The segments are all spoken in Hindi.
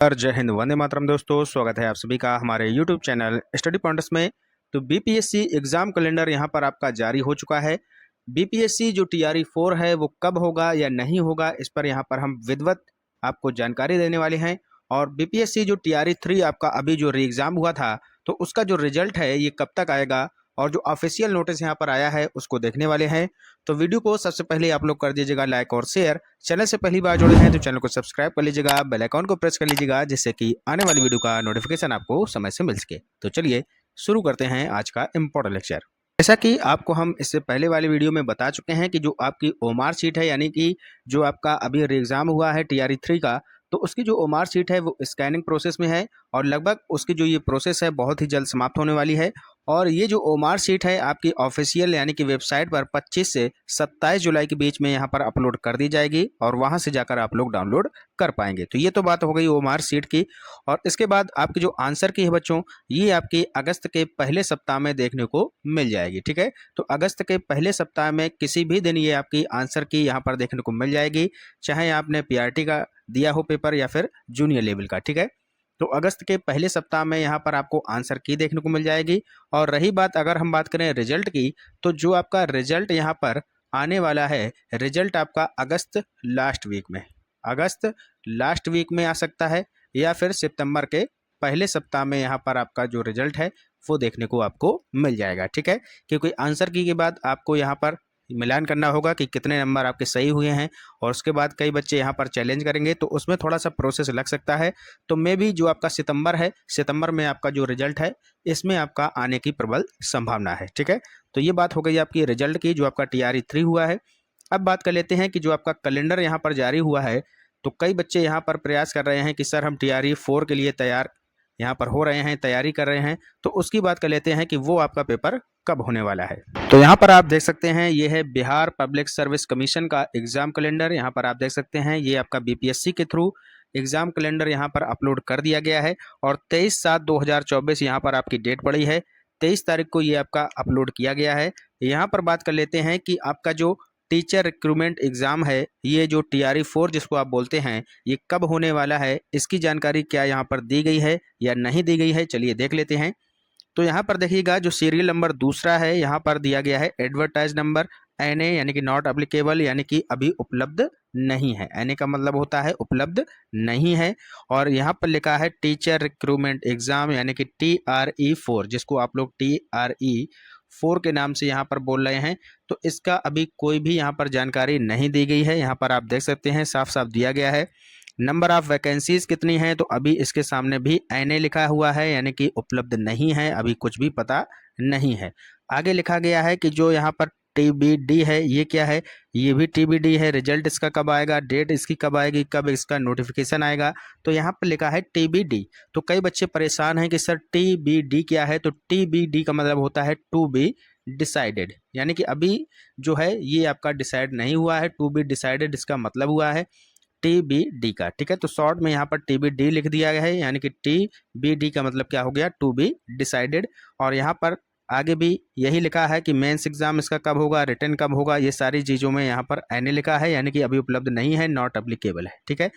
जय हिंद, वंदे मातरम। दोस्तों, स्वागत है आप सभी का हमारे यूट्यूब चैनल स्टडी पॉइंट्स में। तो बीपीएससी एग्जाम कैलेंडर यहाँ पर आपका जारी हो चुका है। बीपीएससी जो टीआरई 4 है वो कब होगा या नहीं होगा, इस पर यहाँ पर हम विधिवत आपको जानकारी देने वाले हैं। और बीपीएससी जो टीआरई 3 आपका अभी जो री एग्जाम हुआ था, तो उसका जो रिजल्ट है ये कब तक आएगा और जो ऑफिशियल नोटिस यहाँ पर आया है उसको देखने वाले हैं। तो वीडियो को सबसे पहले आप लोग कर दीजिएगा लाइक और शेयर। चैनल से पहली बार जुड़े हैं तो चैनल को सब्सक्राइब कर लीजिएगा, बेल आइकॉन को प्रेस कर लीजिएगा, जिससे कि आने वाली वीडियो का नोटिफिकेशन आपको समय से मिल सके। तो चलिए शुरू करते हैं आज का इम्पोर्टेंट लेक्चर। जैसा कि आपको हम इससे पहले वाले वीडियो में बता चुके हैं कि जो आपकी ओमार शीट है, यानी कि जो आपका अभी एग्जाम हुआ है टीआरई 3 का, तो उसकी जो ओमार शीट है वो स्कैनिंग प्रोसेस में है और लगभग उसकी जो ये प्रोसेस है बहुत ही जल्द समाप्त होने वाली है। और ये जो ओमार शीट है आपकी ऑफिशियल यानी कि वेबसाइट पर 25 से 27 जुलाई के बीच में यहाँ पर अपलोड कर दी जाएगी और वहाँ से जाकर आप लोग डाउनलोड कर पाएंगे। तो ये तो बात हो गई ओमार शीट की। और इसके बाद आपकी जो आंसर की है बच्चों, ये आपके अगस्त के पहले सप्ताह में देखने को मिल जाएगी। ठीक है, तो अगस्त के पहले सप्ताह में किसी भी दिन ये आपकी आंसर की यहाँ पर देखने को मिल जाएगी, चाहे आपने पीआरटी का दिया हो पेपर या फिर जूनियर लेवल का। ठीक है, तो अगस्त के पहले सप्ताह में यहाँ पर आपको आंसर की देखने को मिल जाएगी। और रही बात, अगर हम बात करें रिजल्ट की, तो जो आपका रिजल्ट यहाँ पर आने वाला है, रिजल्ट आपका अगस्त लास्ट वीक में आ सकता है या फिर सितंबर के पहले सप्ताह में यहाँ पर आपका जो रिजल्ट है वो देखने को आपको मिल जाएगा। ठीक है, क्योंकि आंसर की के बाद आपको यहाँ पर मिलान करना होगा कि कितने नंबर आपके सही हुए हैं और उसके बाद कई बच्चे यहाँ पर चैलेंज करेंगे, तो उसमें थोड़ा सा प्रोसेस लग सकता है। तो मे भी जो आपका सितंबर में आपका जो रिजल्ट है इसमें आपका आने की प्रबल संभावना है। ठीक है, तो ये बात हो गई आपकी रिजल्ट की, जो आपका टीआरई 3 हुआ है। अब बात कर लेते हैं कि जो आपका कैलेंडर यहाँ पर जारी हुआ है, तो कई बच्चे यहाँ पर प्रयास कर रहे हैं कि सर हम टीआरई 4 के लिए यहाँ पर हो रहे हैं, तैयारी कर रहे हैं। तो उसकी बात कर लेते हैं कि वो आपका पेपर कब होने वाला है। तो यहाँ पर आप देख सकते हैं, ये है बिहार पब्लिक सर्विस कमीशन का एग्जाम कैलेंडर। यहाँ पर आप देख सकते हैं ये आपका बीपीएससी के थ्रू एग्जाम कैलेंडर यहाँ पर अपलोड कर दिया गया है और 23/7/2024 यहाँ पर आपकी डेट पड़ी है। 23 तारीख को ये आपका अपलोड किया गया है। यहाँ पर बात कर लेते हैं कि आपका जो टीचर रिक्रूटमेंट एग्जाम है, ये जो टीआरई 4 जिसको आप बोलते हैं, ये कब होने वाला है, इसकी जानकारी क्या यहाँ पर दी गई है या नहीं दी गई है, चलिए देख लेते हैं। तो यहाँ पर देखिएगा, जो सीरियल नंबर दूसरा है यहाँ पर दिया गया है एडवर्टाइज नंबर NA, यानी कि नॉट अप्लीकेबल, यानी कि अभी उपलब्ध नहीं है। NA का मतलब होता है उपलब्ध नहीं है। और यहाँ पर लिखा है टीचर रिक्रूटमेंट एग्जाम, यानी कि TRE 4, जिसको आप लोग TRE 4 के नाम से यहाँ पर बोल रहे हैं। तो इसका अभी कोई भी यहाँ पर जानकारी नहीं दी गई है। यहाँ पर आप देख सकते हैं साफ साफ दिया गया है। नंबर ऑफ वैकेंसीज कितनी है, तो अभी इसके सामने भी NA लिखा हुआ है, यानी कि उपलब्ध नहीं है, अभी कुछ भी पता नहीं है। आगे लिखा गया है कि जो यहाँ पर TBD है, ये क्या है, ये भी TBD है। रिजल्ट इसका कब आएगा, डेट इसकी कब आएगी, कब इसका नोटिफिकेशन आएगा, तो यहाँ पर लिखा है TBD। तो कई बच्चे परेशान हैं कि सर TBD क्या है, तो TBD का मतलब होता है टू बी डिसाइडेड, यानी कि अभी जो है ये आपका डिसाइड नहीं हुआ है। टू बी डिसाइडेड इसका मतलब हुआ है TBD का। ठीक है, तो शॉर्ट में यहाँ पर TBD लिख दिया गया है, यानी कि TBD का मतलब क्या हो गया, टू बी डिसाइडेड। और यहाँ पर आगे भी यही लिखा है कि मेंस एग्जाम इसका कब होगा, रिटर्न कब होगा, ये सारी चीज़ों में यहाँ पर NA लिखा है, यानी कि अभी उपलब्ध नहीं है, नॉट अप्लीकेबल है। ठीक है,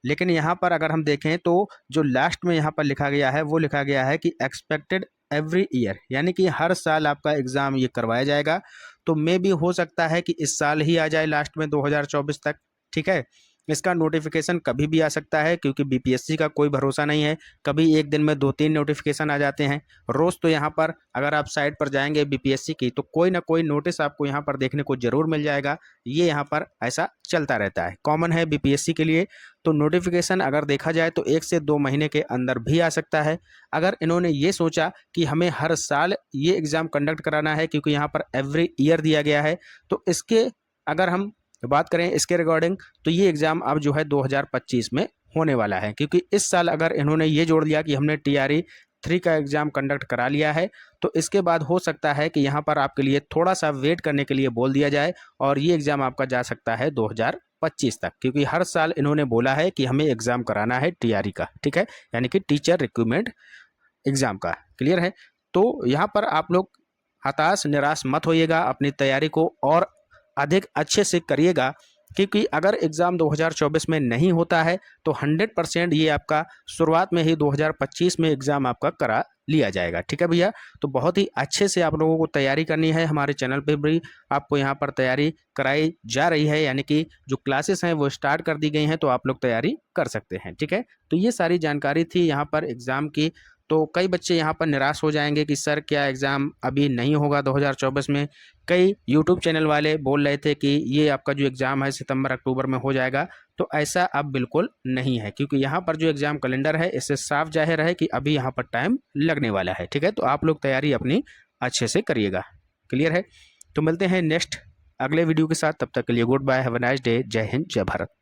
लेकिन यहाँ पर अगर हम देखें तो जो लास्ट में यहाँ पर लिखा गया है वो लिखा गया है कि एक्सपेक्टेड एवरी ईयर, यानी कि हर साल आपका एग्जाम ये करवाया जाएगा। तो मे भी हो सकता है कि इस साल ही आ जाए लास्ट में 2024 तक। ठीक है, इसका नोटिफिकेशन कभी भी आ सकता है, क्योंकि बीपीएससी का कोई भरोसा नहीं है, कभी एक दिन में 2-3 नोटिफिकेशन आ जाते हैं रोज़। तो यहाँ पर अगर आप साइट पर जाएंगे बीपीएससी की, तो कोई ना कोई नोटिस आपको यहाँ पर देखने को जरूर मिल जाएगा। ये यहाँ पर ऐसा चलता रहता है, कॉमन है बीपीएससी के लिए। तो नोटिफिकेशन अगर देखा जाए तो 1 से 2 महीने के अंदर भी आ सकता है। अगर इन्होंने ये सोचा कि हमें हर साल ये एग्ज़ाम कंडक्ट कराना है, क्योंकि यहाँ पर एवरी ईयर दिया गया है, तो इसके अगर हम बात करें इसके रिगार्डिंग, तो ये एग्ज़ाम अब जो है 2025 में होने वाला है। क्योंकि इस साल अगर इन्होंने ये जोड़ दिया कि हमने TRE 3 का एग्ज़ाम कंडक्ट करा लिया है, तो इसके बाद हो सकता है कि यहाँ पर आपके लिए थोड़ा सा वेट करने के लिए बोल दिया जाए और ये एग्ज़ाम आपका जा सकता है 2025 तक, क्योंकि हर साल इन्होंने बोला है कि हमें एग्ज़ाम कराना है TRE का। ठीक है, यानी कि टीचर रिक्रूटमेंट एग्ज़ाम का। क्लियर है, तो यहाँ पर आप लोग हताश निराश मत होइएगा, अपनी तैयारी को और अधिक अच्छे से करिएगा। क्योंकि अगर एग्ज़ाम 2024 में नहीं होता है तो 100% ये आपका शुरुआत में ही 2025 में एग्ज़ाम आपका करा लिया जाएगा। ठीक है भैया, तो बहुत ही अच्छे से आप लोगों को तैयारी करनी है। हमारे चैनल पे भी आपको यहाँ पर तैयारी कराई जा रही है, यानी कि जो क्लासेस हैं वो स्टार्ट कर दी गई हैं, तो आप लोग तैयारी कर सकते हैं। ठीक है, तो ये सारी जानकारी थी यहाँ पर एग्ज़ाम की। तो कई बच्चे यहाँ पर निराश हो जाएंगे कि सर क्या एग्ज़ाम अभी नहीं होगा 2024 में। कई यूट्यूब चैनल वाले बोल रहे थे कि ये आपका जो एग्ज़ाम है सितंबर अक्टूबर में हो जाएगा, तो ऐसा अब बिल्कुल नहीं है, क्योंकि यहाँ पर जो एग्ज़ाम कैलेंडर है इससे साफ जाहिर है कि अभी यहाँ पर टाइम लगने वाला है। ठीक है, तो आप लोग तैयारी अपनी अच्छे से करिएगा। क्लियर है, तो मिलते हैं नेक्स्ट अगले वीडियो के साथ, तब तक के लिए good bye, have a nice day, जय हिंद जय भारत।